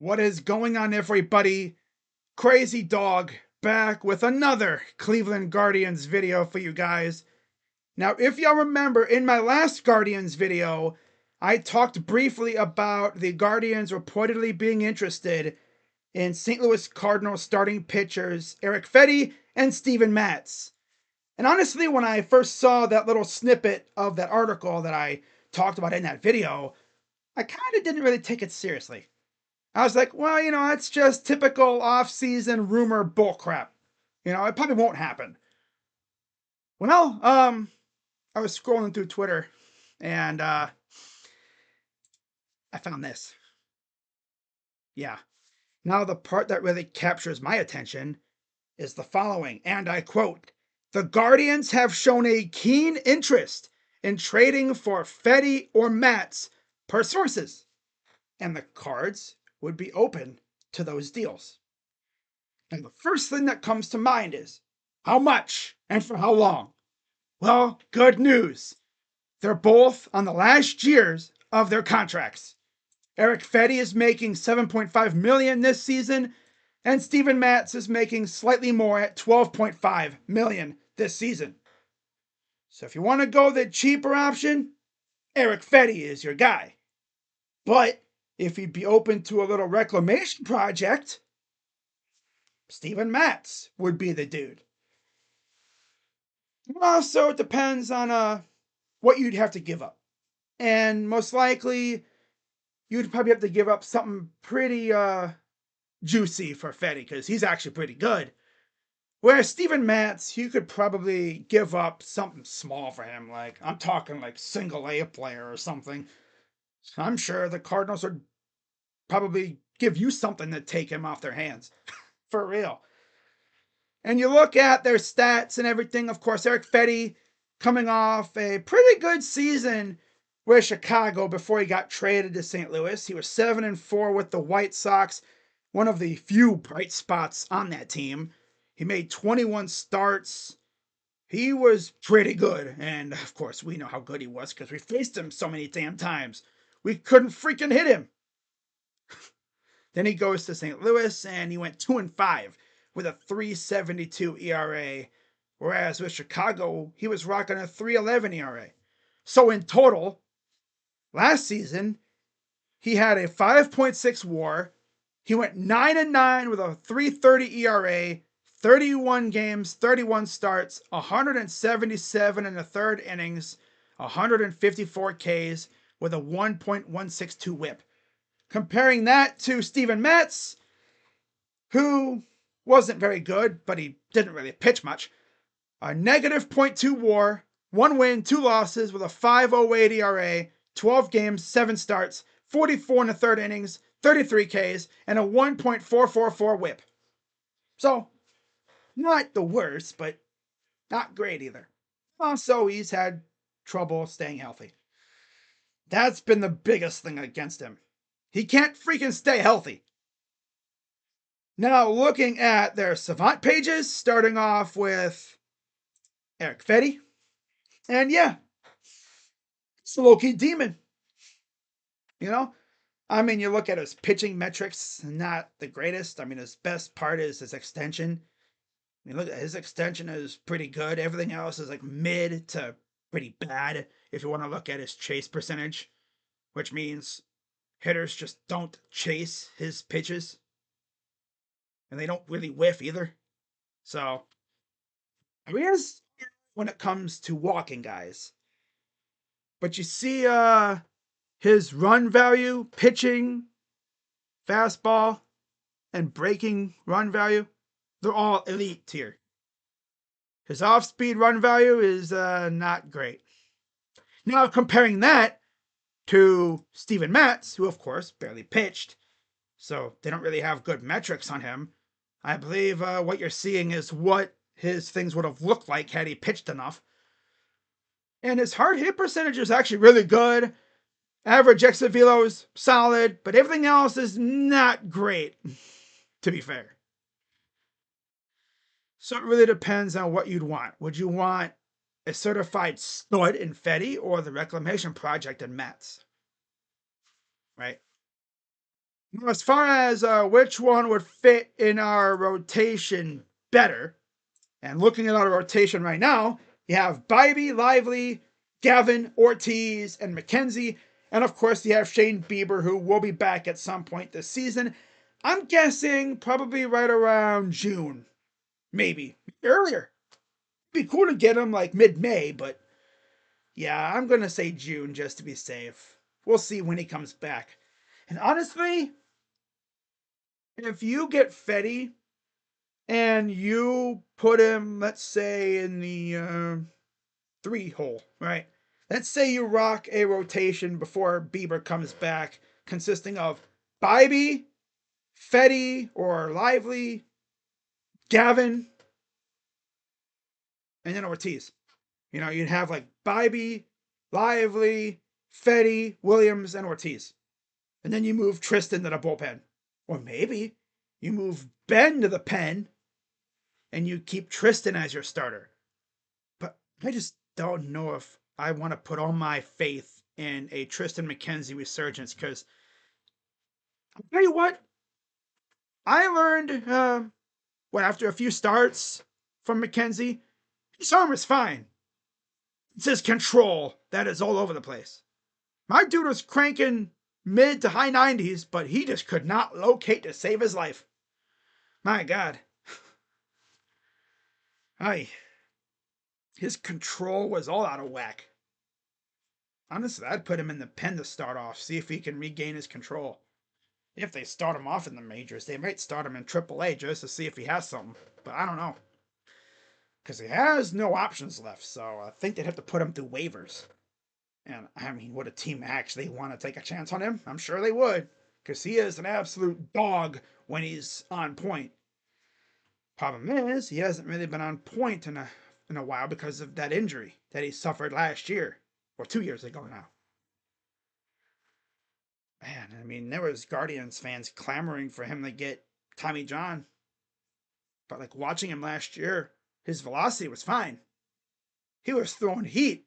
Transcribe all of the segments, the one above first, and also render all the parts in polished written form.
What is going on, everybody? Crazy Dog back with another Cleveland Guardians video for you guys. Now, if y'all remember, in my last Guardians video, I talked briefly about the Guardians reportedly being interested in St. Louis Cardinals starting pitchers Erick Fedde and Steven Matz. And honestly, when I first saw that little snippet of that article that I talked about in that video, I kind of didn't really take it seriously. I was like, well, that's just typical off-season rumor bullcrap. It probably won't happen. Well, I was scrolling through Twitter and I found this. Yeah. Now the part that really captures my attention is the following, and I quote, "The Guardians have shown a keen interest in trading for Fedde or Matz per sources, and the Cards would be open to those deals." And the first thing that comes to mind is, how much and for how long? Well, good news. They're both on the last years of their contracts. Erick Fedde is making $7.5 million this season, and Steven Matz is making slightly more at $12.5 million this season. So if you want to go the cheaper option, Erick Fedde is your guy. But if you'd be open to a little reclamation project, Steven Matz would be the dude. Also, it depends on what you'd have to give up. And most likely, you'd probably have to give up something pretty juicy for Fedde, because he's actually pretty good. Whereas Steven Matz, you could probably give up something small for him. Like, I'm talking like single A player or something. I'm sure the Cardinals would probably give you something to take him off their hands. For real. And you look at their stats and everything, of course, Erick Fedde coming off a pretty good season with Chicago before he got traded to St. Louis. He was 7-4 with the White Sox, one of the few bright spots on that team. He made 21 starts. He was pretty good. And of course, we know how good he was because we faced him so many damn times. We couldn't freaking hit him. Then he goes to St. Louis and he went 2-5 with a 3.72 ERA. Whereas with Chicago, he was rocking a 3.11 ERA. So in total, last season, he had a 5.6 WAR. He went 9-9 with a 3.30 ERA, 31 games, 31 starts, 177 in the third innings, 154 Ks with a 1.162 WHIP. Comparing that to Steven Matz, who wasn't very good, but he didn't really pitch much. A negative .2 WAR, 1 win, 2 losses with a 5.08 ERA, 12 games, 7 starts, 44 in the third innings, 33 Ks, and a 1.444 WHIP. So, not the worst, but not great either. Also, he's had trouble staying healthy. That's been the biggest thing against him. He can't freaking stay healthy. Now, looking at their Savant pages, starting off with Erick Fedde. And yeah, it's a low-key demon. I mean, you look at his pitching metrics, not the greatest. I mean, his best part is his extension. I mean, look at his extension is pretty good. Everything else is like mid to pretty bad if you want to look at his chase percentage, which means hitters just don't chase his pitches. And they don't really whiff either. So, I mean, he's when it comes to walking guys. But you see his run value, pitching, fastball, and breaking run value, they're all elite tier. His off-speed run value is not great. Now, comparing that to Steven Matz, who of course barely pitched, so they don't really have good metrics on him. I believe what you're seeing is what his things would have looked like had he pitched enough. And his hard hit percentage is actually really good. Average exit velo is solid, but everything else is not great, to be fair. So it really depends on what you'd want. Would you want a certified stud in Fedde or the reclamation project in Matz? Right? As far as which one would fit in our rotation better, and looking at our rotation right now, you have Bybee, Lively, Gavin, Ortiz, and McKenzie. And of course, you have Shane Bieber, who will be back at some point this season. I'm guessing probably right around June. Maybe earlier. It'd be cool to get him like mid-May, but yeah, I'm going to say June just to be safe. We'll see when he comes back. And honestly, if you get Fedde and you put him, let's say, in the 3 hole, right? Let's say you rock a rotation before Bieber comes back, consisting of Bybee, Fedde, or Lively, Gavin, and then Ortiz. You'd have like Bybee, Lively, Fedde, Williams, and Ortiz. And then you move Tristan to the bullpen. Or maybe you move Ben to the pen and you keep Tristan as your starter. But I just don't know if I want to put all my faith in a Tristan McKenzie resurgence because I'll tell you what, I learned after a few starts from McKenzie, his arm is fine. It's his control that is all over the place. My dude was cranking mid to high 90s, but he just could not locate to save his life. My God. His control was all out of whack. Honestly, I'd put him in the pen to start off, see if he can regain his control. If they start him off in the majors, they might start him in AAA just to see if he has something. But I don't know. Because he has no options left, so I think they'd have to put him through waivers. And I mean, would a team actually want to take a chance on him? I'm sure they would. Because he is an absolute dog when he's on point. Problem is, he hasn't really been on point in a while because of that injury that he suffered last year. Or 2 years ago now. Man, I mean, there was Guardians fans clamoring for him to get Tommy John. But like watching him last year, his velocity was fine. He was throwing heat,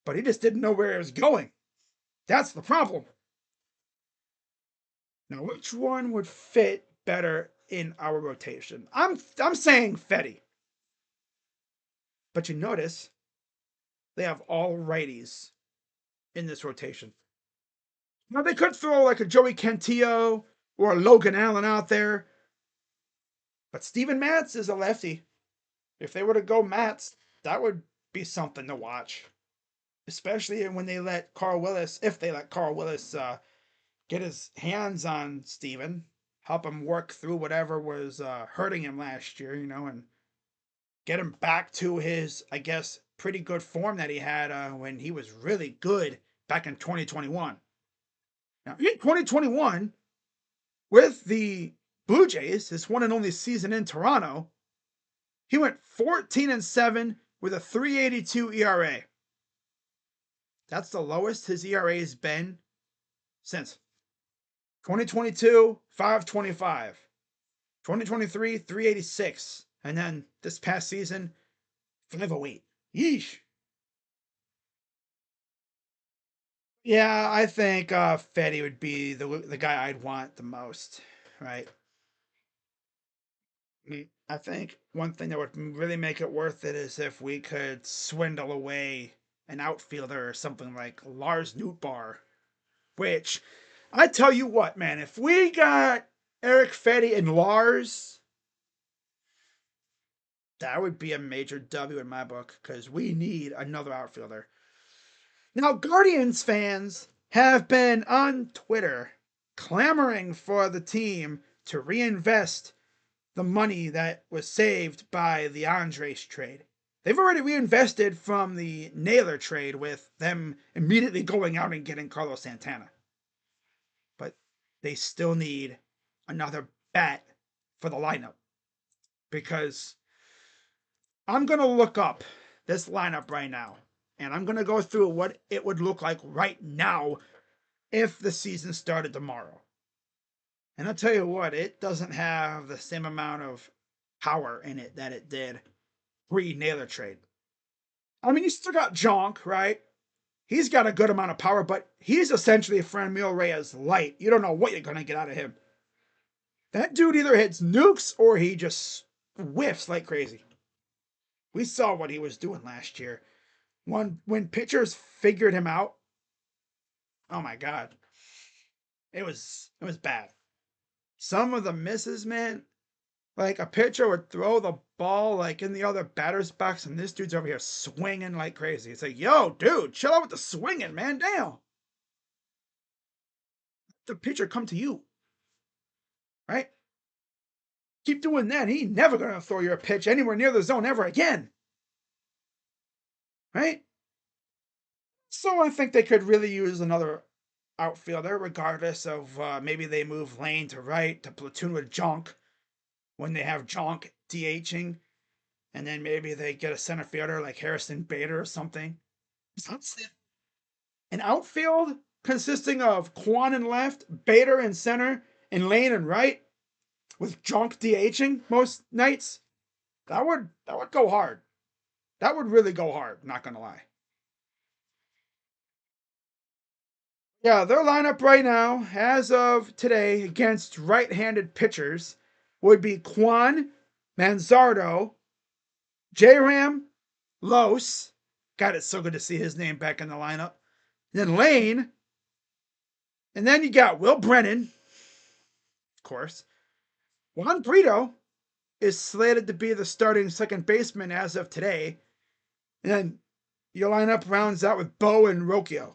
but he just didn't know where he was going. That's the problem. Now, which one would fit better in our rotation? I'm saying Fedde. But you notice they have all righties in this rotation. Now they could throw like a Joey Cantillo or a Logan Allen out there. But Steven Matz is a lefty. If they were to go Matz, that would be something to watch. Especially when they let Carl Willis, if they let Carl Willis get his hands on Steven, help him work through whatever was hurting him last year, and get him back to his, I guess, pretty good form that he had when he was really good back in 2021. Now, in 2021, with the Blue Jays, his one and only season in Toronto, he went 14-7 with a 3.82 ERA. That's the lowest his ERA has been since 2022, 5.25. 2023, 3.86. And then this past season, 5.08. Yeesh. Yeah, I think Fedde would be the guy I'd want the most, right? I think one thing that would really make it worth it is if we could swindle away an outfielder or something like Lars Nootbaar, which I tell you what, man, if we got Erick Fedde and Lars, that would be a major W in my book because we need another outfielder. Now, Guardians fans have been on Twitter clamoring for the team to reinvest the money that was saved by the Andres trade. They've already reinvested from the Naylor trade with them immediately going out and getting Carlos Santana. But they still need another bat for the lineup. Because I'm going to look up this lineup right now. And I'm going to go through what it would look like right now if the season started tomorrow. And I'll tell you what, it doesn't have the same amount of power in it that it did pre-Naylor trade. I mean, you still got Jonk, right? He's got a good amount of power, but he's essentially Franmil Reyes light. You don't know what you're going to get out of him. That dude either hits nukes or he just whiffs like crazy. We saw what he was doing last year. When pitchers figured him out, oh my god, it was bad. Some of the misses, man. Like a pitcher would throw the ball like in the other batter's box, and this dude's over here swinging like crazy. It's like, yo, dude, chill out with the swinging, man. Damn. The pitcher come to you, right? Keep doing that. He never gonna throw your pitch anywhere near the zone ever again, right? So I think they could really use another outfielder, regardless of maybe they move Lane to right to platoon with Junk when they have Junk DHing, and then maybe they get a center fielder like Harrison Bader or something. An outfield consisting of Kwan in left, Bader in center, and Lane in right, with Junk DHing most nights. That would go hard. That would really go hard, not gonna lie. Yeah, their lineup right now, as of today, against right-handed pitchers, would be Kwan, Manzardo, J-Ram, Los. God, it's so good to see his name back in the lineup. And then Lane. And then you got Will Brennan, of course. Juan Brito is slated to be the starting second baseman as of today. And then your lineup rounds out with Bo and Rocchio.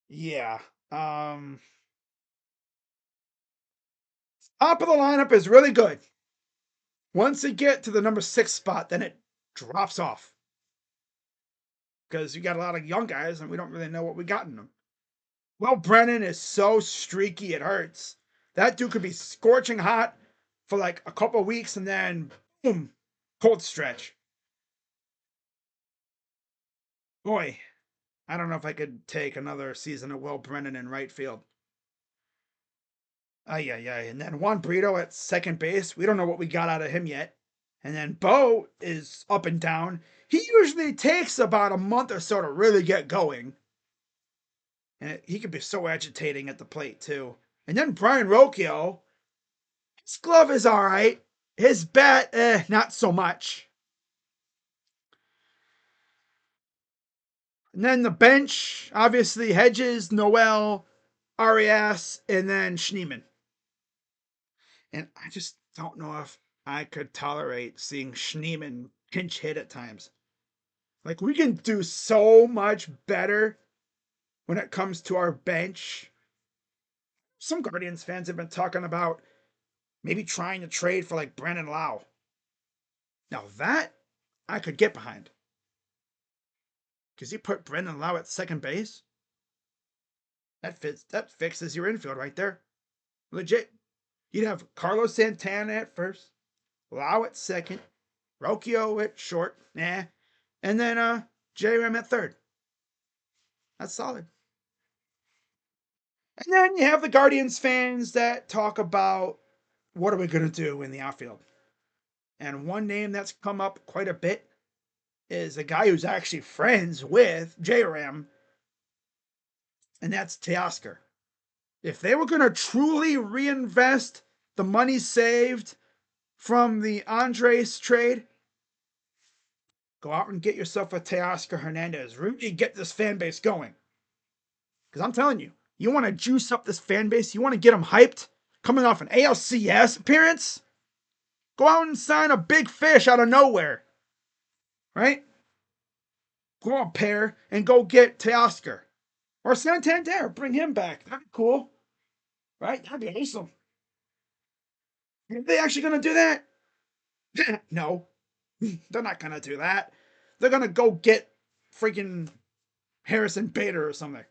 Yeah. Top of the lineup is really good. Once you get to the number 6 spot, then it drops off. Because you got a lot of young guys and we don't really know what we got in them. Well, Brennan is so streaky it hurts. That dude could be scorching hot for like a couple of weeks and then boom, cold stretch. Boy, I don't know if I could take another season of Will Brennan in right field. Yeah. And then Juan Brito at second base. We don't know what we got out of him yet. And then Bo is up and down. He usually takes about a month or so to really get going. And he can be so agitating at the plate, too. And then Brian Rocchio. His glove is all right. His bat, not so much. And then the bench, obviously Hedges, Noel, Arias, and then Schneemann. And I just don't know if I could tolerate seeing Schneemann pinch hit at times. Like, we can do so much better when it comes to our bench. Some Guardians fans have been talking about maybe trying to trade for like Brandon Lau. Now that I could get behind. Because you put Brandon Lau at second base, that fixes your infield right there. Legit. You'd have Carlos Santana at first, Lau at second, Rocchio at short, and then J-Ram at third. That's solid. And then you have the Guardians fans that talk about what are we going to do in the outfield. And one name that's come up quite a bit is a guy who's actually friends with J-Ram, and that's Teoscar. If they were going to truly reinvest the money saved from the Andres trade, go out and get yourself a Teoscar Hernandez. Really get this fan base going. Because I'm telling you, you want to juice up this fan base, you want to get them hyped, coming off an ALCS appearance, go out and sign a big fish out of nowhere. Right? Go on, pair, and go get Teoscar. Or Santander, bring him back. That'd be cool. Right? That'd be awesome. Are they actually going to do that? No. They're not going to do that. They're going to go get freaking Harrison Bader or something.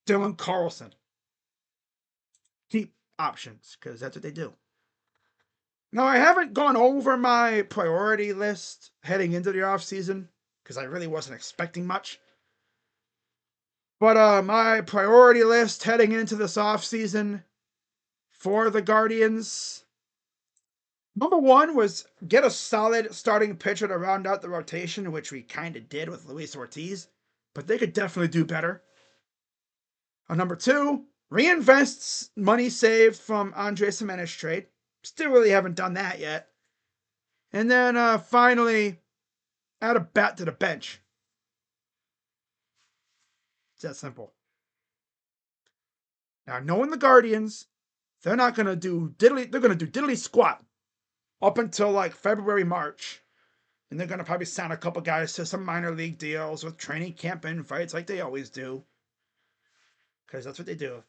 Dylan Carlson. Keep options, because that's what they do. Now, I haven't gone over my priority list heading into the offseason, because I really wasn't expecting much. But my priority list heading into this offseason for the Guardians, Number one was get a solid starting pitcher to round out the rotation, which we kind of did with Luis Ortiz, but they could definitely do better. Number two, reinvest money saved from Andres Jimenez trade. Still really haven't done that yet. And then finally, add a bat to the bench. It's that simple. Now, knowing the Guardians, they're not gonna do diddly. They're gonna do diddly squat up until like February, March, and they're gonna probably sign a couple guys to some minor league deals with training camp invites, like they always do, because that's what they do.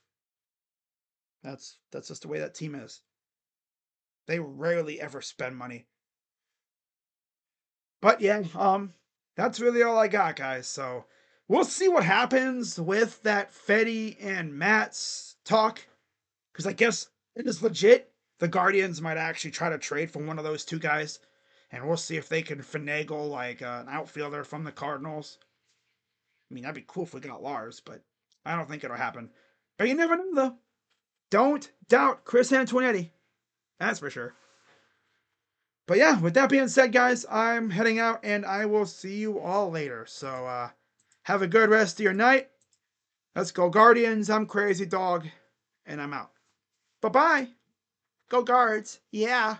That's just the way that team is. They rarely ever spend money. But yeah, that's really all I got, guys. So we'll see what happens with that Fedde and Matz talk. Because I guess it is legit. The Guardians might actually try to trade for one of those two guys. And we'll see if they can finagle like an outfielder from the Cardinals. I mean, that'd be cool if we got Lars, but I don't think it'll happen. But you never know, though. Don't doubt Chris Antoinetti. That's for sure. But yeah, with that being said, guys, I'm heading out and I will see you all later. So have a good rest of your night. Let's go Guardians. I'm Crazy Dog and I'm out. Bye-bye. Go Guards. Yeah.